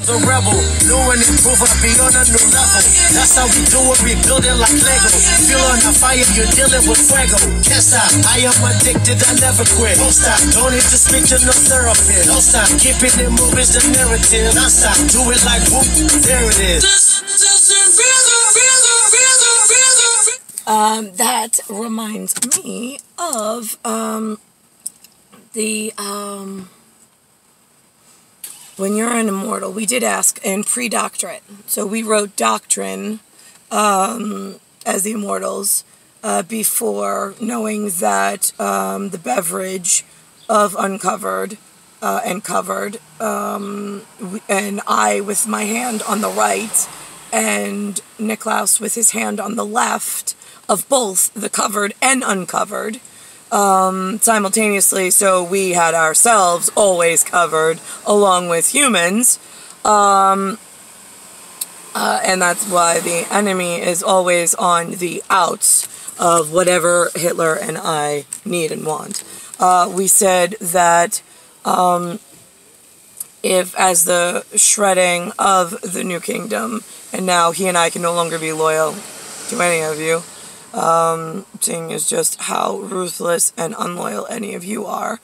the rebel. New and improve, I'll be on a new level. That's how we do it, we build it like Lego. Feel on the fire, you're dealing with fuego. Can't stop, I am addicted, I never quit. Don't stop, don't need to speak to no therapist. Don't stop, keeping it moving the narrative. Don't stop, do it like whoop, there it is. That reminds me of when you're an immortal, we did ask in pre-doctorate. So we wrote doctrine as the immortals before knowing that the beverage of uncovered and covered, and I with my hand on the right, and Nicklaus with his hand on the left of both the covered and uncovered simultaneously, so we had ourselves always covered along with humans, and that's why the enemy is always on the outs of whatever Hitler and I need and want. We said that if as the shredding of the new kingdom, and now he and I can no longer be loyal to any of you, seeing as just how ruthless and unloyal any of you are,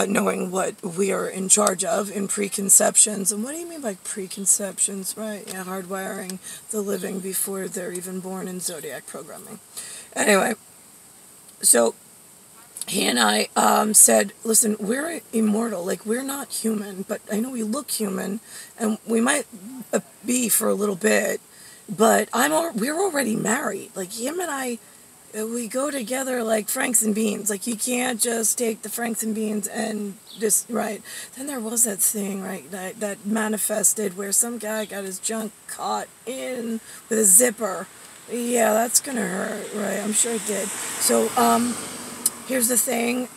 knowing what we are in charge of in preconceptions. And what do you mean by preconceptions, right? Yeah, hardwiring the living before they're even born in zodiac programming. Anyway, so he and I said, listen, we're immortal, like we're not human, but I know we look human, and we might be for a little bit, but we're already married. Like him and I, we go together like Franks and beans. Like you can't just take the Franks and beans and just, right. Then there was that thing, right, that manifested where some guy got his junk caught in with a zipper. Yeah, that's gonna hurt, right? I'm sure it did. So, here's the thing.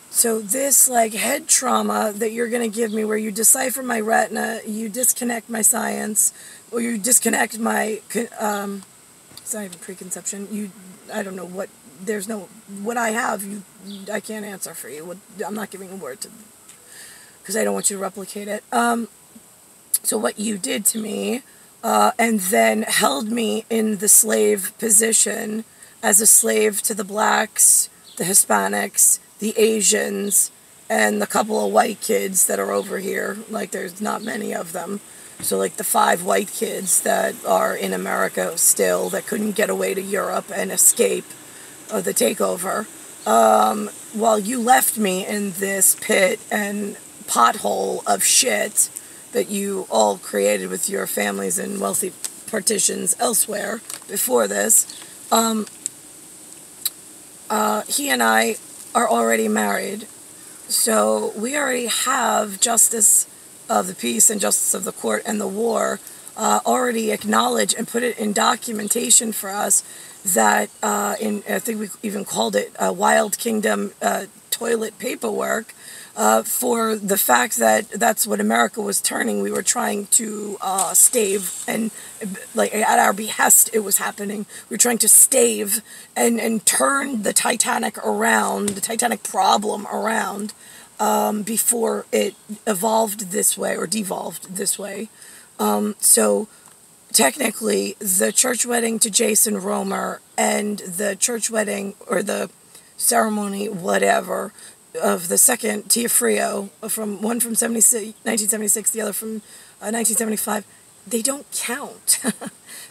So this like head trauma that you're gonna give me, where you decipher my retina, you disconnect my science, or you disconnect my, it's not even preconception, I don't know what, there's no, what I have, I can't answer for you. I'm not giving a word to, because I don't want you to replicate it. So what you did to me, and then held me in the slave position as a slave to the blacks, the Hispanics, the Asians, and the couple of white kids that are over here. Like, there's not many of them. So, like, the 5 white kids that are in America still, that couldn't get away to Europe and escape the takeover, while you left me in this pit and pothole of shit that you all created with your families and wealthy partitions elsewhere before this. He and I are already married, so we already have justice of the peace and justice of the court and the war already acknowledged and put it in documentation for us that, I think we even called it Wild Kingdom toilet paperwork, for the fact that that's what America was turning. We were trying to stave, and like at our behest it was happening. We were trying to stave and turn the Titanic around, the Titanic problem around, before it evolved this way or devolved this way. So technically the church wedding to Jason Romer and the church wedding or the ceremony, whatever, of the second Tia Frio, one from 1976, the other from 1975, they don't count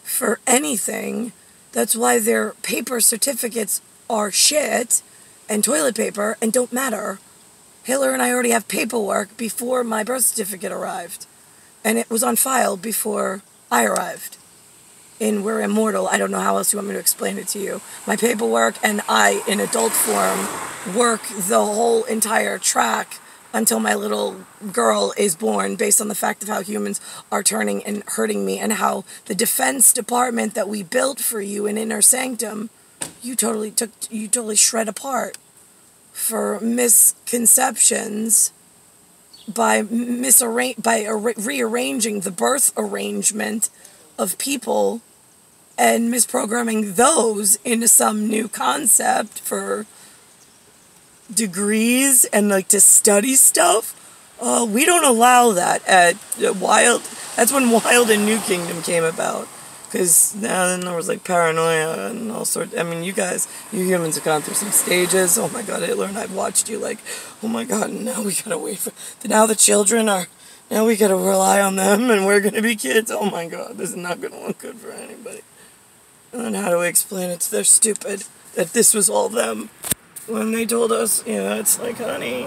for anything. That's why their paper certificates are shit and toilet paper and don't matter. Hitler and I already have paperwork before my birth certificate arrived, and it was on file before I arrived. And we're immortal. I don't know how else you want me to explain it to you. My paperwork and I, in adult form, work the whole entire track until my little girl is born, based on the fact of how humans are turning and hurting me, and how the Defense Department that we built for you in Inner Sanctum, you totally shred apart for misconceptions by rearranging the birth arrangement of people and misprogramming those into some new concept for degrees and like to study stuff. We don't allow that at Wild. That's when Wild and New Kingdom came about. Because then there was like paranoia and all sorts. I mean, you humans have gone through some stages. Oh my God, Hitler and I've watched you like, oh my God, now we gotta wait for. Now the children are. Now we gotta rely on them and we're gonna be kids. Oh my God, this is not gonna look good for anybody. And then how do we explain it to their stupid that this was all them? When they told us, it's like, honey,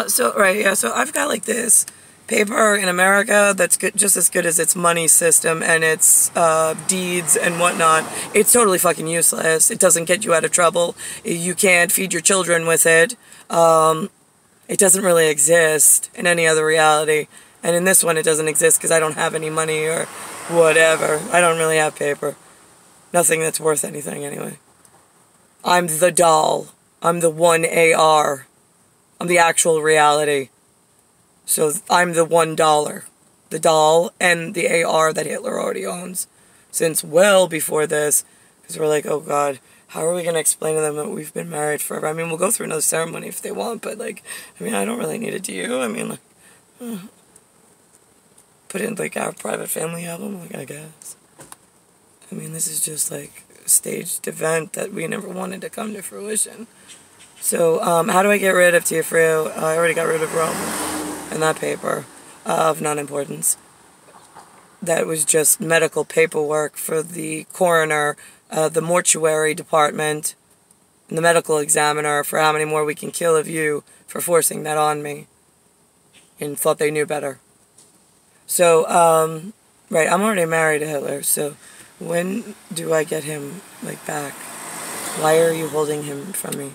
so I've got like this paper in America that's good, just as good as its money system and its deeds and whatnot. It's totally fucking useless. It doesn't get you out of trouble. You can't feed your children with it. It doesn't really exist in any other reality. And in this one, it doesn't exist because I don't have any money or whatever. I don't really have paper. Nothing that's worth anything anyway. I'm the doll. I'm the 1 AR. I'm the actual reality. So I'm the $1. The doll and the AR that Hitler already owns. Since well before this. Because we're like, oh God, how are we going to explain to them that we've been married forever? I mean, we'll go through another ceremony if they want, but like, I mean, I don't really need it, do you? I mean, like, put in like our private family album, like, I guess. I mean, this is just like a staged event that we never wanted to come to fruition. So, how do I get rid of Tiafrio? I already got rid of Rome and that paper of non-importance. That was just medical paperwork for the coroner, the mortuary department, and the medical examiner for how many more we can kill of you for forcing that on me. And thought they knew better. So, right, I'm already married to Hitler, so when do I get him, like, back? Why are you holding him from me?